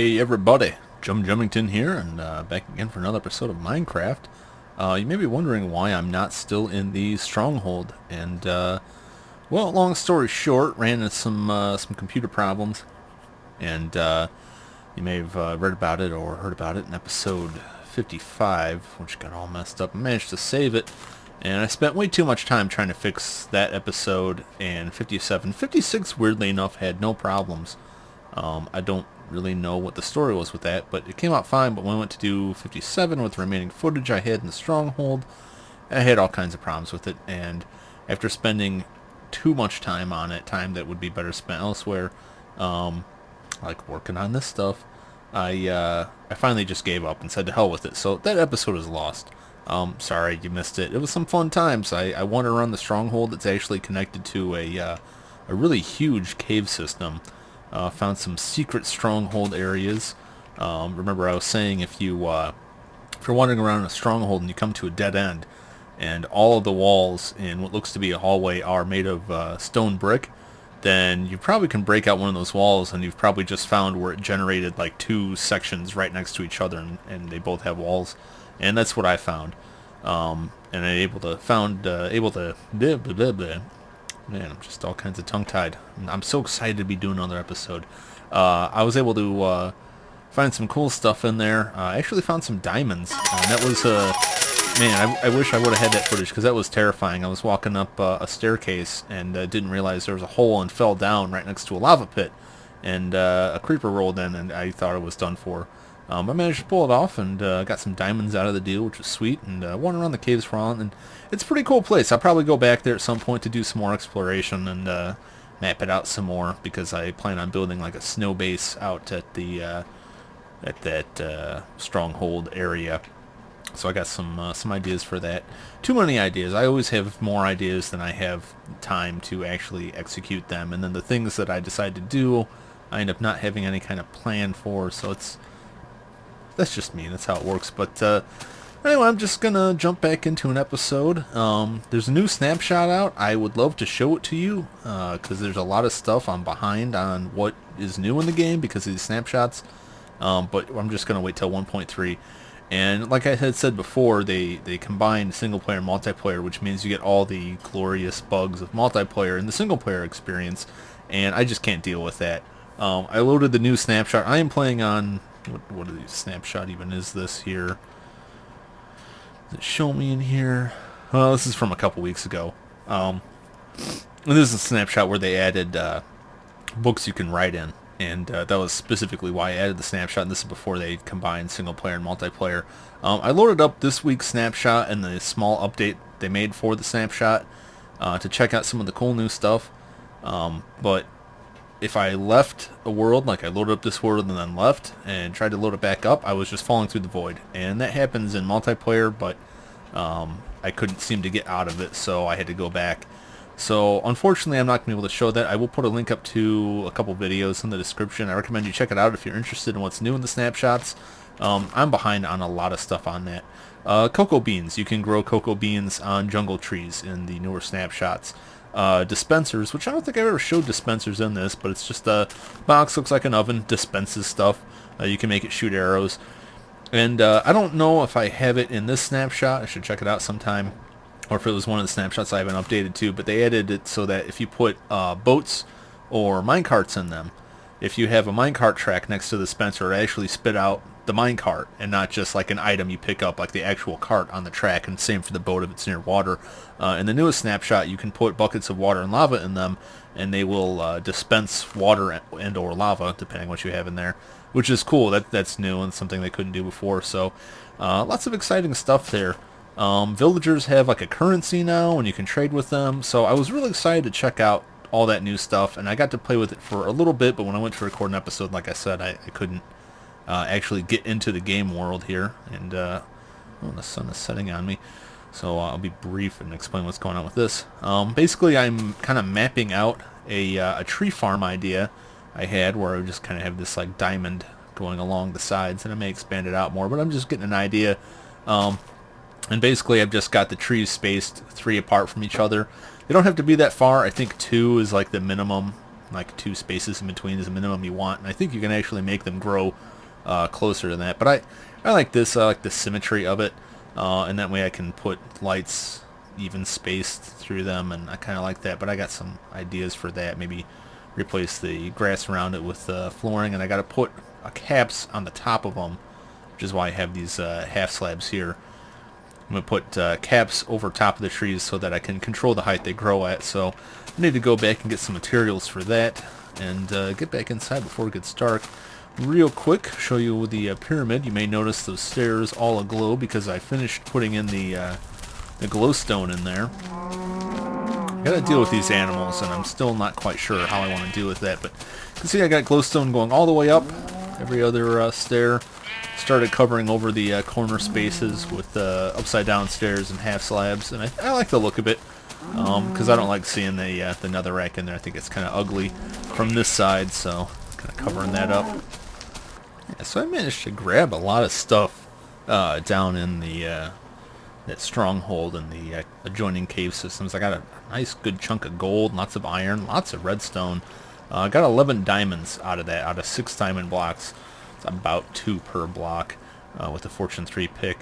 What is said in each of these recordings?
Hey everybody, Jumington here, and back again for another episode of Minecraft. You may be wondering why I'm not still in the stronghold, and well, long story short, ran into some computer problems, and you may have read about it or heard about it in episode 55, which got all messed up. I managed to save it, and I spent way too much time trying to fix that episode, and 57. 56, weirdly enough, had no problems. I don't really know what the story was with that, but it came out fine. But when I went to do 57 with the remaining footage I had in the stronghold, I had all kinds of problems with it, and after spending too much time on it, time that would be better spent elsewhere, like working on this stuff, I finally just gave up and said to hell with it. So that episode is lost. Sorry you missed it. It was some fun times. I wander around the stronghold. It's actually connected to a really huge cave system. Found some secret stronghold areas. Remember I was saying if you're wandering around a stronghold and you come to a dead end, and all of the walls in what looks to be a hallway are made of stone brick, then you probably can break out one of those walls, and you've probably just found where it generated like two sections right next to each other, and they both have walls, and that's what I found. And I'm able to blah, blah, blah, blah. Man, I'm just all kinds of tongue-tied. I'm so excited to be doing another episode. I was able to find some cool stuff in there. I actually found some diamonds. That was, man, I wish I would have had that footage, because that was terrifying. I was walking up a staircase and didn't realize there was a hole and fell down right next to a lava pit. And a creeper rolled in, and I thought it was done for. I managed to pull it off and got some diamonds out of the deal, which was sweet, and went around the caves for a while, and it's a pretty cool place. I'll probably go back there at some point to do some more exploration and map it out some more, because I plan on building like a snow base out at the that stronghold area. So I got some ideas for that. Too many ideas. I always have more ideas than I have time to actually execute them, and then the things that I decide to do, I end up not having any kind of plan for, so that's just me. That's how it works. But anyway, I'm just going to jump back into an episode. There's a new Snapshot out. I would love to show it to you, because there's a lot of stuff I'm behind on what is new in the game because of these snapshots. But I'm just going to wait till 1.3. And like I had said before, they combine single-player and multiplayer, which means you get all the glorious bugs of multiplayer in the single-player experience, and I just can't deal with that. I loaded the new Snapshot. I am playing on... What are these snapshot even is this here? Does it show me in here? Well, this is from a couple weeks ago. And this is a snapshot where they added books you can write in. And that was specifically why I added the snapshot. And this is before they combined single player and multiplayer. I loaded up this week's snapshot and the small update they made for the snapshot to check out some of the cool new stuff. But if I left a world, like I loaded up this world and then left and tried to load it back up, I was just falling through the void. And that happens in multiplayer, but I couldn't seem to get out of it, so I had to go back. So unfortunately, I'm not going to be able to show that. I will put a link up to a couple videos in the description. I recommend you check it out if you're interested in what's new in the snapshots. I'm behind on a lot of stuff on that. Cocoa beans. You can grow cocoa beans on jungle trees in the newer snapshots. Dispensers, which I don't think I ever showed dispensers in this, but it's just a box, looks like an oven, dispenses stuff. You can make it shoot arrows. And I don't know if I have it in this snapshot. I should check it out sometime, or if it was one of the snapshots I haven't updated to, but they added it so that if you put boats or minecarts in them, if you have a minecart track next to the dispenser, it actually spit out the minecart and not just like an item you pick up, like the actual cart on the track. And same for the boat if it's near water. In the newest snapshot, you can put buckets of water and lava in them, and they will dispense water and or lava depending what you have in there, which is cool. That's new and something they couldn't do before. So lots of exciting stuff there. Villagers have like a currency now, and you can trade with them. So I was really excited to check out all that new stuff, and I got to play with it for a little bit. But when I went to record an episode, like I said, I couldn't actually get into the game world here, and the sun is setting on me, so I'll be brief and explain what's going on with this. Basically, I'm kind of mapping out a tree farm idea I had, where I would just kind of have this like diamond going along the sides, and I may expand it out more, but I'm just getting an idea. And basically, I've just got the trees spaced 3 apart from each other. They don't have to be that far. I think 2 is like the minimum like 2 spaces in between is the minimum you want, and I think you can actually make them grow closer than that. But I like this. I like the symmetry of it, and that way I can put lights even spaced through them, and I kind of like that. But I got some ideas for that. Maybe replace the grass around it with flooring, and I got to put caps on the top of them, which is why I have these half slabs here. I'm going to put caps over top of the trees so that I can control the height they grow at. So I need to go back and get some materials for that, and get back inside before it gets dark. Real quick, show you the pyramid. You may notice those stairs all aglow because I finished putting in the glowstone in there. I gotta deal with these animals, and I'm still not quite sure how I want to deal with that. But you can see I got glowstone going all the way up. Every other stair started covering over the corner spaces with upside down stairs and half slabs, and I like the look of it because I don't like seeing the netherrack in there. I think it's kind of ugly from this side, so kind of covering that up. Yeah, so I managed to grab a lot of stuff down in the that stronghold and the adjoining cave systems. I got a nice good chunk of gold, lots of iron, lots of redstone. I got 11 diamonds out of that, out of 6 diamond blocks. It's about 2 per block with a Fortune 3 pick.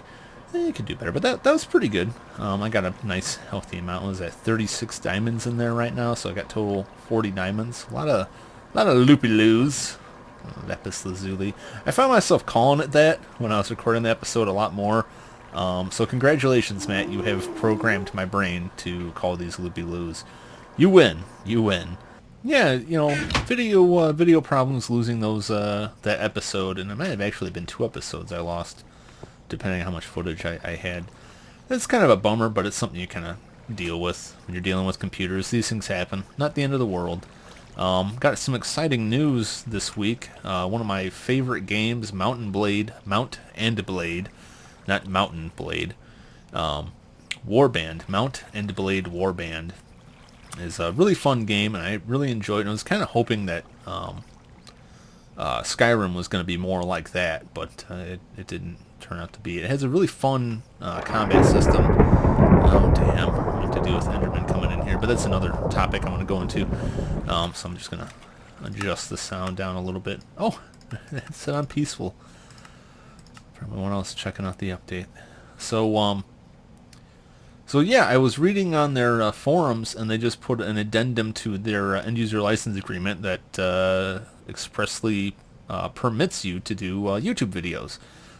You could do better, but that was pretty good. I got a nice healthy amount. Was at 36 diamonds in there right now, so I got total 40 diamonds. A lot of loopy-loos. Lapis lazuli. I found myself calling it that when I was recording the episode a lot more. So congratulations, Matt. You have programmed my brain to call these loopy-loos. You win. You win. Yeah, you know, video problems losing those that episode, and it might have actually been 2 episodes I lost, depending on how much footage I had. It's kind of a bummer, but it's something you kind of deal with when you're dealing with computers. These things happen. Not the end of the world. Got some exciting news this week. One of my favorite games, Mount and Blade, not Mountain Blade, Warband, Mount and Blade Warband, is a really fun game, and I really enjoyed it. I was kind of hoping that Skyrim was going to be more like that, but it didn't turn out to be. It has a really fun combat system. Oh, damn. I have to deal with Enderman coming in here, but that's another topic I want to go into. So I'm just going to adjust the sound down a little bit. Oh, it said I'm peaceful. For everyone else checking out the update. So yeah, I was reading on their forums, and they just put an addendum to their end-user license agreement that expressly permits you to do YouTube videos.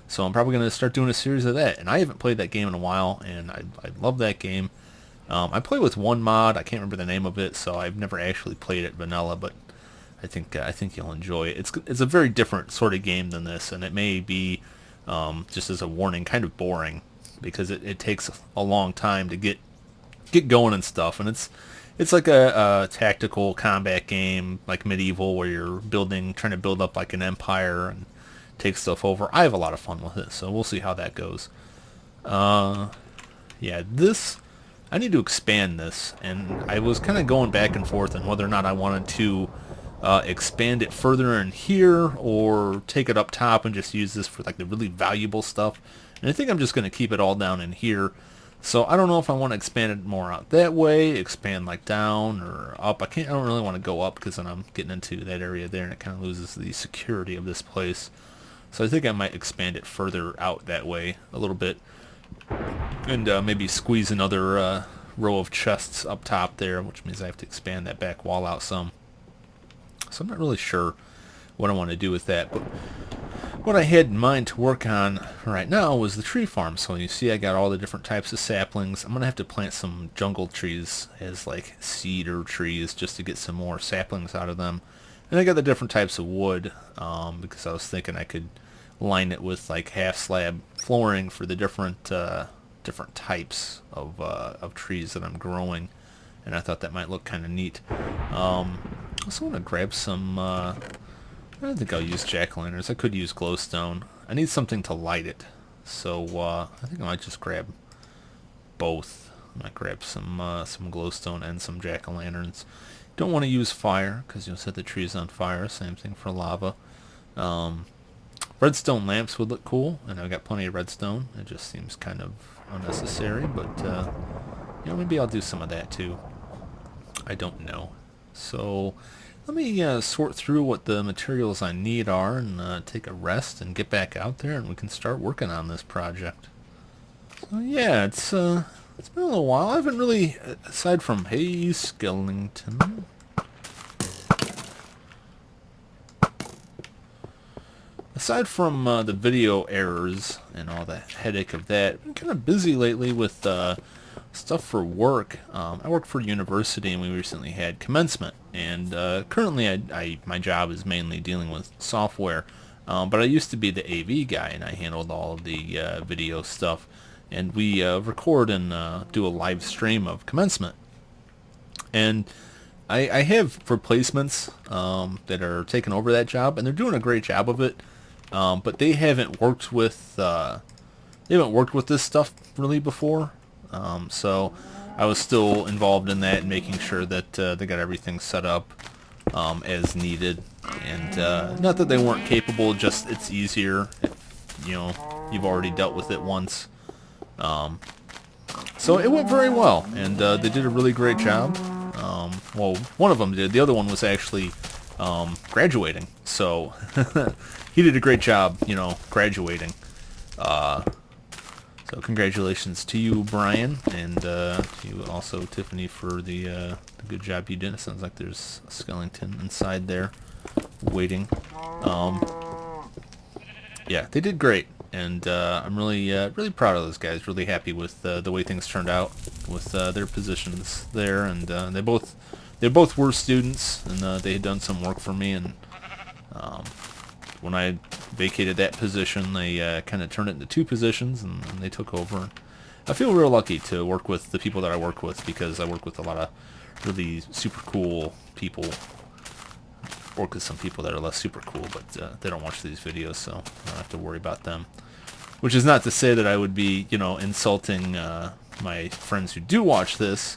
So I'm probably going to start doing a series of that. And I haven't played that game in a while, and I love that game. I play with one mod. I can't remember the name of it, so I've never actually played it vanilla, but I think you'll enjoy it. It's a very different sort of game than this, and it may be, just as a warning, kind of boring, because it takes a long time to get going and stuff, and it's like a tactical combat game, like Medieval, where you're trying to build up like an empire and take stuff over. I have a lot of fun with it, so we'll see how that goes. Yeah, I need to expand this, and I was kind of going back and forth on whether or not I wanted to expand it further in here or take it up top and just use this for like the really valuable stuff. And I think I'm just going to keep it all down in here. So I don't know if I want to expand it more out that way, expand like down or up. I don't really want to go up because then I'm getting into that area there and it kind of loses the security of this place. So I think I might expand it further out that way a little bit. And maybe squeeze another row of chests up top there, which means I have to expand that back wall out some. So I'm not really sure what I want to do with that, but what I had in mind to work on right now was the tree farm. So you see I got all the different types of saplings. I'm going to have to plant some jungle trees as like cedar trees just to get some more saplings out of them. And I got the different types of wood because I was thinking I could line it with like half slab flooring for the different types of trees that I'm growing. And I thought that might look kind of neat. I also want to grab some... I don't think I'll use jack-o'-lanterns. I could use glowstone. I need something to light it. So I think I might just grab both. I might grab some glowstone and some jack-o'-lanterns. Don't want to use fire because you'll set the trees on fire. Same thing for lava. Redstone lamps would look cool, and I've got plenty of redstone. It just seems kind of unnecessary, but maybe I'll do some of that too. I don't know. So let me sort through what the materials I need are and take a rest and get back out there and we can start working on this project. So yeah, it's been a little while. I haven't really, aside from, hey, Skellington. Aside from the video errors and all the headache of that, I've been kind of busy lately with stuff for work. I work for a university and we recently had commencement. And currently my job is mainly dealing with software. But I used to be the AV guy and I handled all of the video stuff. And we record and do a live stream of commencement. And I have replacements that are taking over that job, and they're doing a great job of it. But they haven't worked with this stuff really before. So I was still involved in that and making sure that they got everything set up as needed. And not that they weren't capable, just it's easier if you've already dealt with it once. So it went very well, and they did a really great job. Well, one of them did. The other one was actually graduating. So he did a great job, graduating. So congratulations to you, Brian, and to you also, Tiffany, for the good job you did. It sounds like there's a skeleton inside there waiting. Yeah, they did great, and I'm really proud of those guys. Really happy with the way things turned out with their positions there, and they both were students, and they had done some work for me. And when I vacated that position, they kind of turned it into two positions, and they took over. I feel real lucky to work with the people that I work with because I work with a lot of really super cool people. Work with some people that are less super cool, but they don't watch these videos, so I don't have to worry about them. Which is not to say that I would be, insulting my friends who do watch this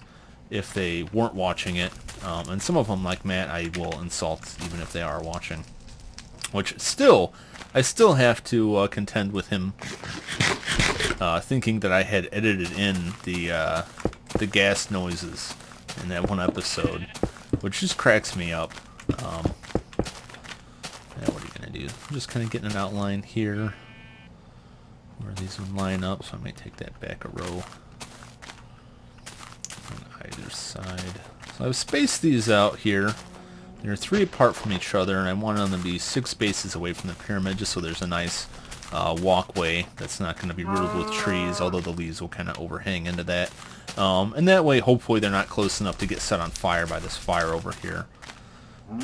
if they weren't watching it. And some of them, like Matt, I will insult even if they are watching. Which I still have to contend with him thinking that I had edited in the gas noises in that one episode, which just cracks me up. Yeah, what are you going to do? I'm just kind of getting an outline here where these would line up, so I might take that back a row on either side. So I've spaced these out here. They're 3 apart from each other, and I wanted them to be 6 spaces away from the pyramid, just so there's a nice walkway that's not going to be riddled with trees, although the leaves will kind of overhang into that. And that way, hopefully, they're not close enough to get set on fire by this fire over here.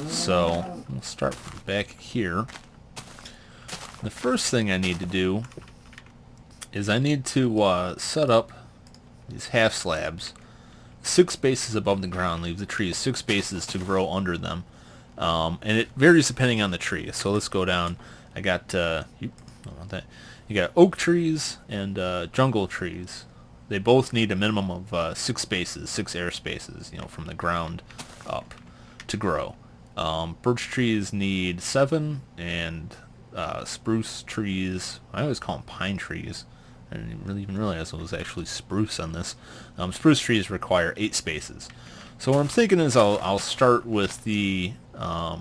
So, we'll start from back here. The first thing I need to do is I need to set up these half slabs 6 spaces above the ground, leave the trees 6 spaces to grow under them. And it varies depending on the tree. So let's go down. I got you got oak trees and jungle trees. They both need a minimum of 6 spaces, 6 air spaces, from the ground up to grow. Birch trees need 7, and spruce trees, I always call them pine trees. I didn't really even realize it was actually spruce on this. Spruce trees require 8 spaces. So what I'm thinking is I'll start with the, I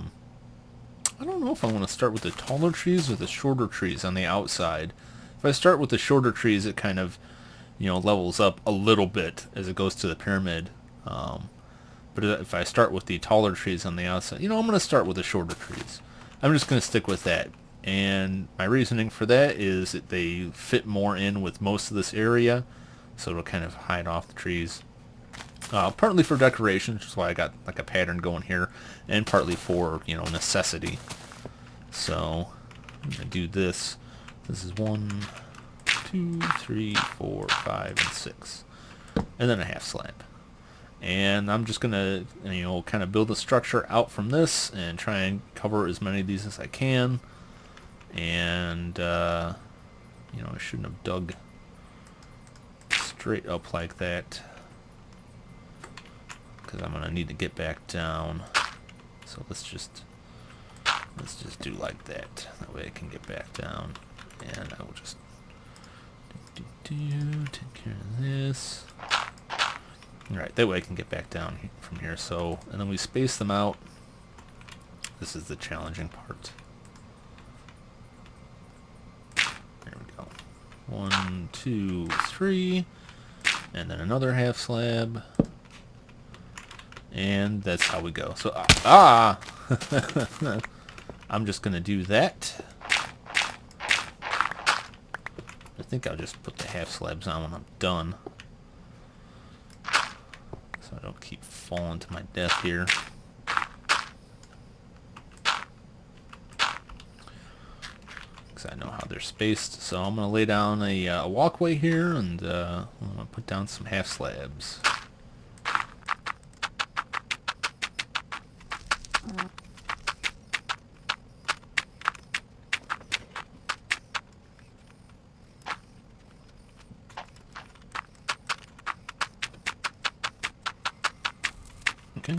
don't know if I want to start with the taller trees or the shorter trees on the outside. If I start with the shorter trees, it kind of, levels up a little bit as it goes to the pyramid. But if I start with the taller trees on the outside, I'm going to start with the shorter trees. I'm just going to stick with that. And my reasoning for that is that they fit more in with most of this area, so it'll kind of hide off the trees. Partly for decoration, which is why I got like a pattern going here, and partly for, necessity. So I'm going to do this. This is 1, 2, 3, 4, 5, and 6. And then a half slab. And I'm just going to, kind of build the structure out from this and try and cover as many of these as I can. And, I shouldn't have dug straight up like that, because I'm going to need to get back down. So let's just do like that. That way I can get back down. And I will just take care of this. Alright, that way I can get back down from here. So, and then we space them out This is the challenging part. There we go. 1, 2, 3. And then another half slab. And that's how we go. So, I'm just going to do that. I think I'll just put the half slabs on when I'm done. So I don't keep falling to my death here. Because I know how they're spaced. So I'm going to lay down a walkway here, and I'm going to put down some half slabs. Okay.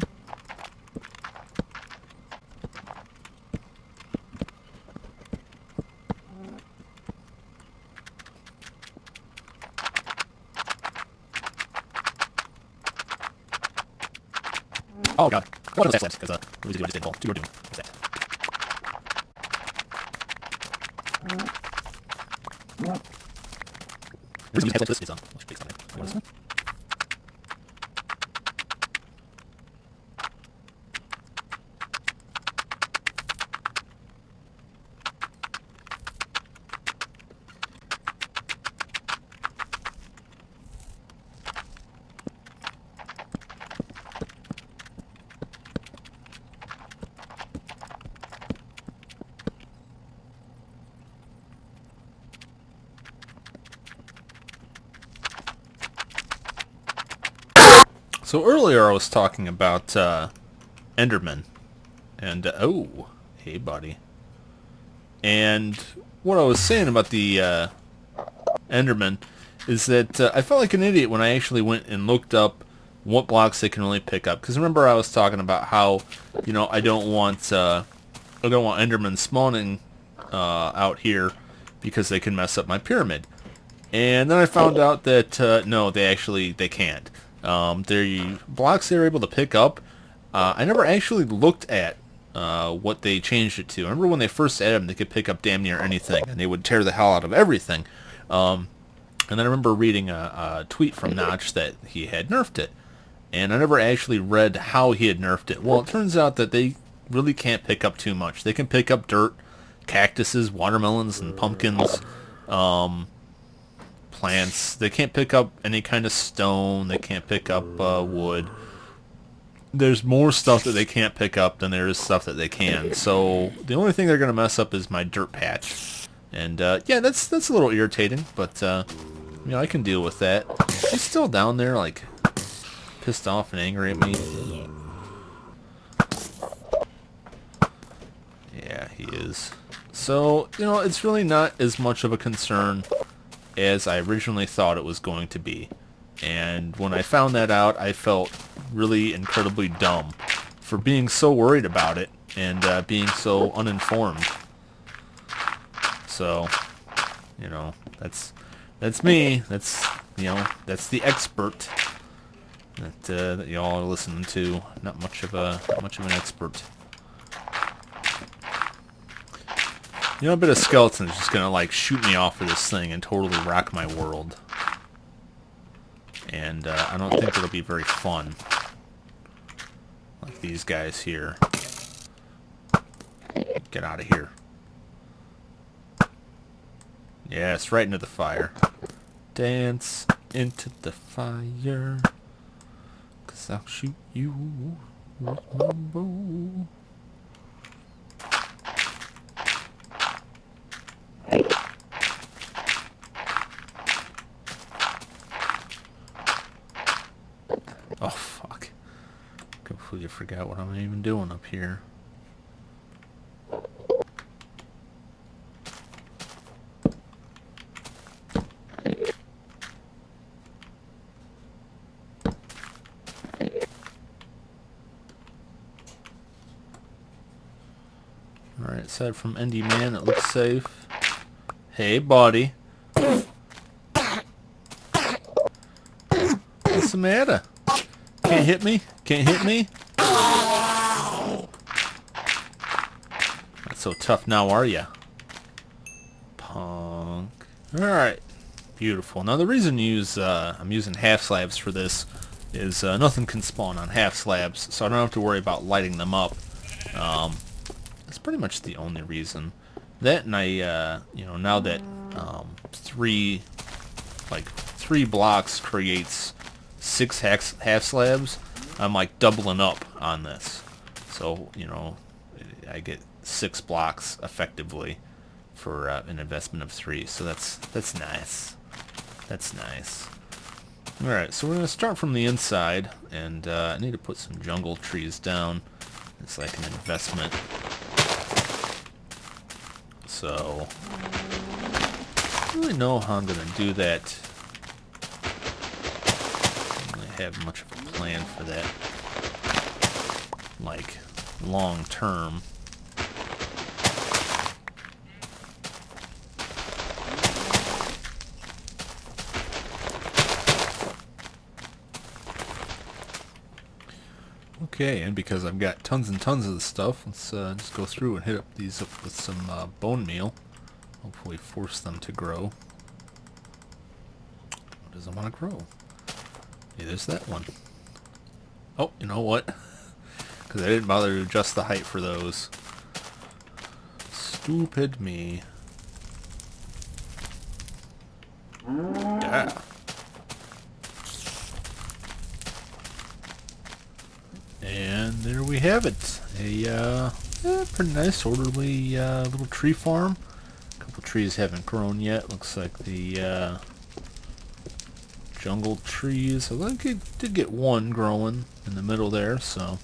Oh god. One of those slabs, because we just didn't fall. 2 are doing. What's that? There's some half slabs. It's what is that? So earlier I was talking about Enderman, and oh, hey buddy. And what I was saying about the Enderman is that I felt like an idiot when I actually went and looked up what blocks they can really pick up. Because remember I was talking about how, you know, I don't want Enderman spawning out here because they can mess up my pyramid. And then I found out that no, they can't. The blocks they're able to pick up, I never actually looked at what they changed it to. I remember when they first added them, they could pick up damn near anything, and they would tear the hell out of everything. And then I remember reading a tweet from Notch that he had nerfed it, and I never actually read how he had nerfed it. Well, it turns out that they really can't pick up too much. They can pick up dirt, cactuses, watermelons, and pumpkins. Plants. They can't pick up any kind of stone. They can't pick up wood. There's more stuff that they can't pick up than there is stuff that they can. So the only thing they're going to mess up is my dirt patch. And yeah, that's a little irritating, but you know, I can deal with that. He's still down there, like pissed off and angry at me. Yeah, he is. So, you know, it's really not as much of a concern as I originally thought it was going to be. And when I found that out, I felt really incredibly dumb for being so worried about it and being so uninformed. So, you know, that's me. That's, you know, that's the expert that y'all are listening to. Not much of an expert. You know, a bit of skeleton is just gonna like shoot me off of this thing and totally rock my world. And I don't think it'll be very fun. Like these guys here. Get out of here. Yes, right into the fire. Dance into the fire. 'Cause I'll shoot you with my bow. Oh, fuck. Completely forgot what I'm even doing up here. Alright, aside from Endy Man, it looks safe. Hey, buddy. What's the matter? Can't hit me? Can't hit me? so tough now, are ya? Punk. Alright. Beautiful. Now the reason I'm using half slabs for this is nothing can spawn on half slabs, so I don't have to worry about lighting them up. That's pretty much the only reason. That and I, you know, now that three blocks creates 6 half slabs, I'm like doubling up on this. So, you know, I get 6 blocks effectively for an investment of 3. So that's nice. That's nice. Alright, so we're going to start from the inside, and I need to put some jungle trees down. It's like an investment. So, I don't really know how I'm going to do that. I don't really have much of a plan for that, like, long term. Okay, and because I've got tons and tons of this stuff, let's just go through and hit up these up with some bone meal. Hopefully force them to grow. What does it want to grow? Yeah, there's that one. Oh, you know what? Because I didn't bother to adjust the height for those. Stupid me. Yeah. And there we have it. A pretty nice, orderly little tree farm. A couple trees haven't grown yet. Looks like the jungle trees. I did get one growing in the middle there, so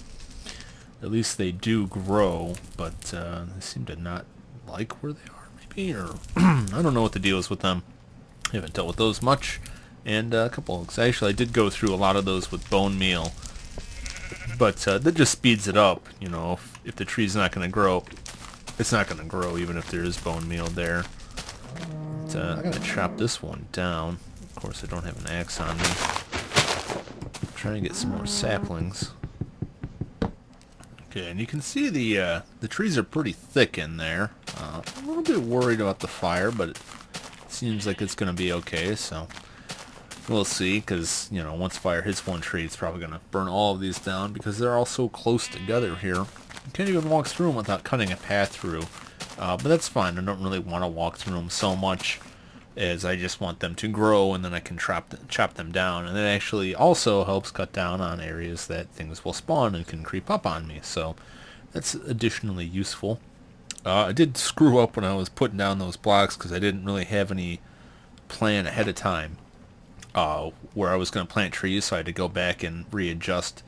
at least they do grow. But they seem to not like where they are, maybe, or I don't know what the deal is with them. I haven't dealt with those much. And a couple. Actually, I did go through a lot of those with bone meal. But that just speeds it up, you know. If the tree's not going to grow, it's not going to grow even if there is bone meal there. But, I'm going to chop this one down. Of course, I don't have an axe on me. I'm trying to get some more saplings. Okay, and you can see the trees are pretty thick in there. I'm a little bit worried about the fire, but it seems like it's going to be okay, so we'll see, because, you know, once fire hits one tree, it's probably going to burn all of these down, because they're all so close together here. You can't even walk through them without cutting a path through. But that's fine. I don't really want to walk through them so much as I just want them to grow, and then I can chop them down. And it actually also helps cut down on areas that things will spawn and can creep up on me. So that's additionally useful. I did screw up when I was putting down those blocks, because I didn't really have any plan ahead of time. Where I was going to plant trees, so I had to go back and readjust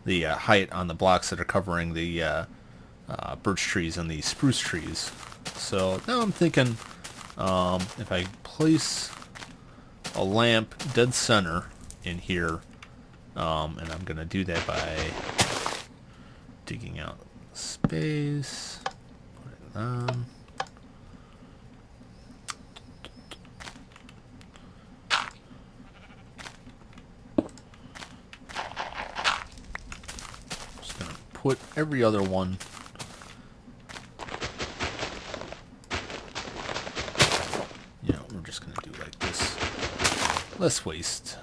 the height on the blocks that are covering the birch trees and the spruce trees. So now I'm thinking if I place a lamp dead center in here, and I'm going to do that by digging out space, put it on. Put every other one we're just gonna do like this, less waste.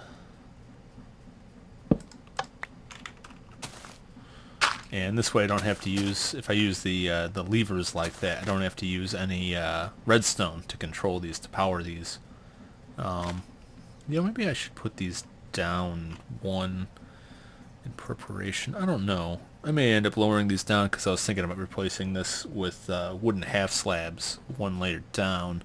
And this way I don't have to use, if I use the levers like that, I don't have to use any redstone to control these, to power these. Maybe I should put these down one in preparation. I don't know. I may end up lowering these down, because I was thinking about replacing this with wooden half slabs one layer down.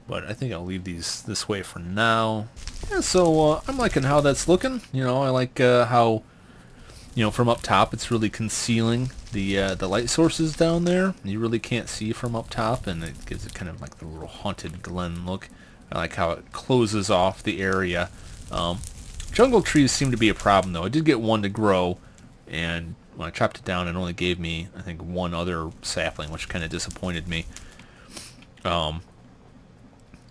But I think I'll leave these this way for now. Yeah, so I'm liking how that's looking. You know, I like how, you know, from up top it's really concealing the light sources down there. You really can't see from up top, and it gives it kind of like the little haunted glen look. I like how it closes off the area. Jungle trees seem to be a problem, though. I did get one to grow, and when I chopped it down, it only gave me, I think, one other sapling, which kind of disappointed me.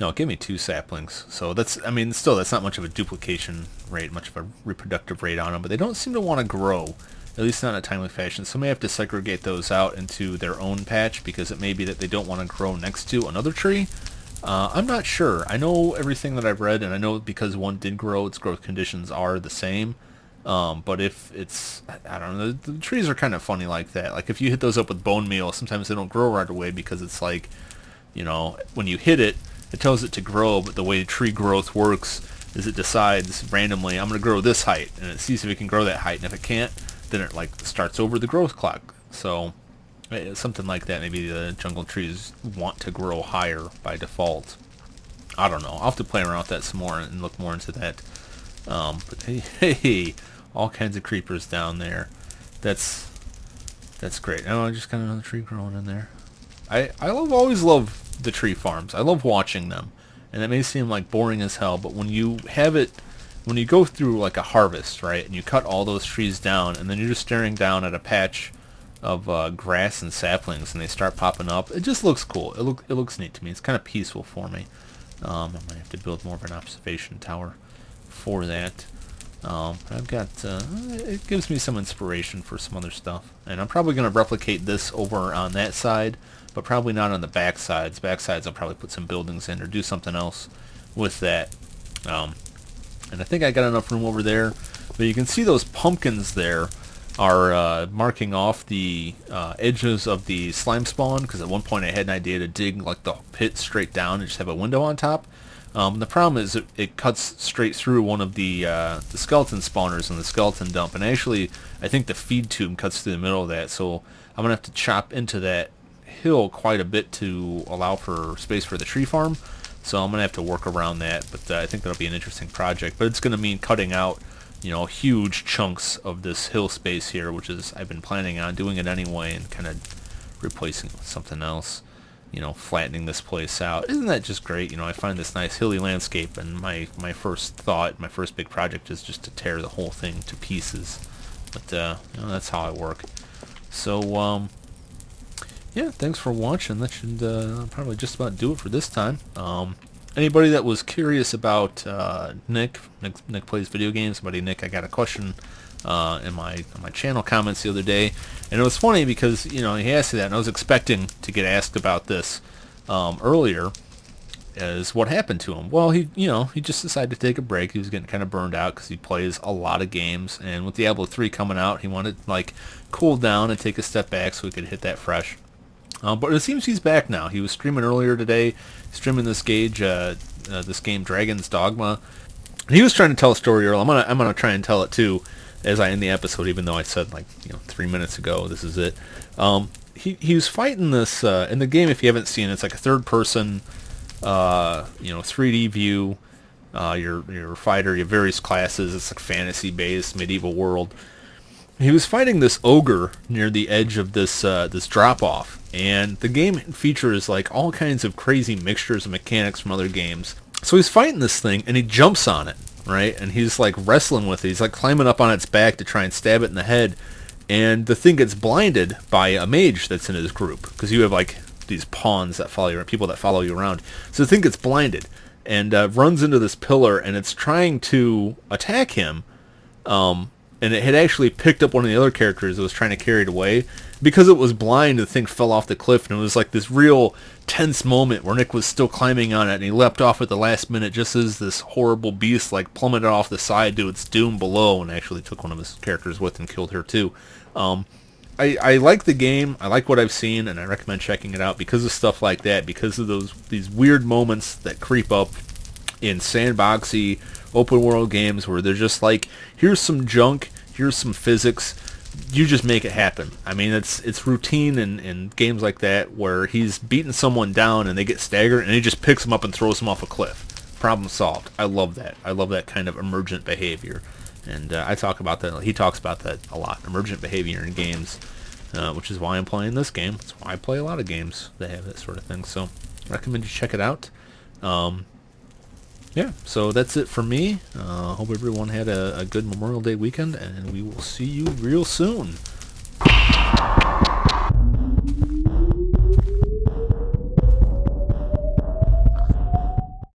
No, it gave me 2 saplings. So that's, I mean, still, that's not much of a duplication rate, much of a reproductive rate on them, but they don't seem to want to grow. at least not in a timely fashion. So I may have to segregate those out into their own patch, because it may be that they don't want to grow next to another tree. I'm not sure. I know everything that I've read, and I know because one did grow, its growth conditions are the same. But if it's, I don't know, the trees are kind of funny like that. Like if you hit those up with bone meal, sometimes they don't grow right away, because it's like, when you hit it, it tells it to grow, but the way tree growth works is it decides randomly, I'm going to grow this height, and it sees if it can grow that height, and if it can't, then it like starts over the growth clock. So something like that. Maybe the jungle trees want to grow higher by default. I don't know. I'll have to play around with that some more and look more into that. But hey, all kinds of creepers down there. That's great. Oh, I just got another tree growing in there. I always love the tree farms. I love watching them, and it may seem like boring as hell, but when you go through like a harvest, right, and you cut all those trees down, and then you're just staring down at a patch of grass and saplings, and they start popping up, it just looks cool. It looks neat to me. It's kind of peaceful for me. I might have to build more of an observation tower for that. I've got, it gives me some inspiration for some other stuff. And I'm probably going to replicate this over on that side, but probably not on the back sides. Back sides I'll probably put some buildings in or do something else with that. And I think I got enough room over there. But you can see those pumpkins there are marking off the edges of the slime spawn, because at one point I had an idea to dig like the pit straight down and just have a window on top. The problem is it cuts straight through one of the skeleton spawners in the skeleton dump, and actually I think the feed tube cuts through the middle of that, so I'm going to have to chop into that hill quite a bit to allow for space for the tree farm, so I'm going to have to work around that, but I think that'll be an interesting project. But it's going to mean cutting out huge chunks of this hill space here, which is I've been planning on doing it anyway, and kind of replacing it with something else. Flattening this place out. Isn't that just great? I find this nice hilly landscape, and my first thought, my first big project is just to tear the whole thing to pieces. But, that's how I work. So, yeah, thanks for watching. That should probably just about do it for this time. Anybody that was curious about Nick plays video games, Nick, I got a question in my channel comments the other day, and it was funny because he asked me that, and I was expecting to get asked about this earlier, as what happened to him. Well, he just decided to take a break. He was getting kind of burned out because he plays a lot of games, and with Diablo 3 coming out, he wanted to like cool down and take a step back so he could hit that fresh. But it seems he's back now. He was streaming earlier today, streaming this game Dragon's Dogma. And he was trying to tell a story earlier. I'm gonna try and tell it too, as I end the episode, even though I said 3 minutes ago this is it. He was fighting this in the game. If you haven't seen it, it's like a third person 3D view. You're a fighter, you have various classes. It's like fantasy based medieval world. He was fighting this ogre near the edge of this drop off, and the game features like all kinds of crazy mixtures of mechanics from other games. So he's fighting this thing, and he jumps on it, right? And he's like wrestling with it. He's like climbing up on its back to try and stab it in the head, and the thing gets blinded by a mage that's in his group, because you have like these pawns that follow you, people that follow you around. So the thing gets blinded and runs into this pillar, and it's trying to attack him. And it had actually picked up one of the other characters that was trying to carry it away. Because it was blind, the thing fell off the cliff, and it was like this real tense moment where Nick was still climbing on it, and he leapt off at the last minute just as this horrible beast like plummeted off the side to its doom below, and actually took one of his characters with and killed her too. I like the game, I like what I've seen, and I recommend checking it out because of stuff like that, because of these weird moments that creep up in sandboxy open world games where they're just like, here's some junk, here's some physics, you just make it happen. I mean, it's routine in games like that where he's beating someone down and they get staggered and he just picks them up and throws them off a cliff. Problem solved. I love that. I love that kind of emergent behavior. And I talk about that. He talks about that a lot. Emergent behavior in games, which is why I'm playing this game. That's why I play a lot of games that have that sort of thing. So I recommend you check it out. Yeah, so that's it for me. Hope everyone had a good Memorial Day weekend, and we will see you real soon.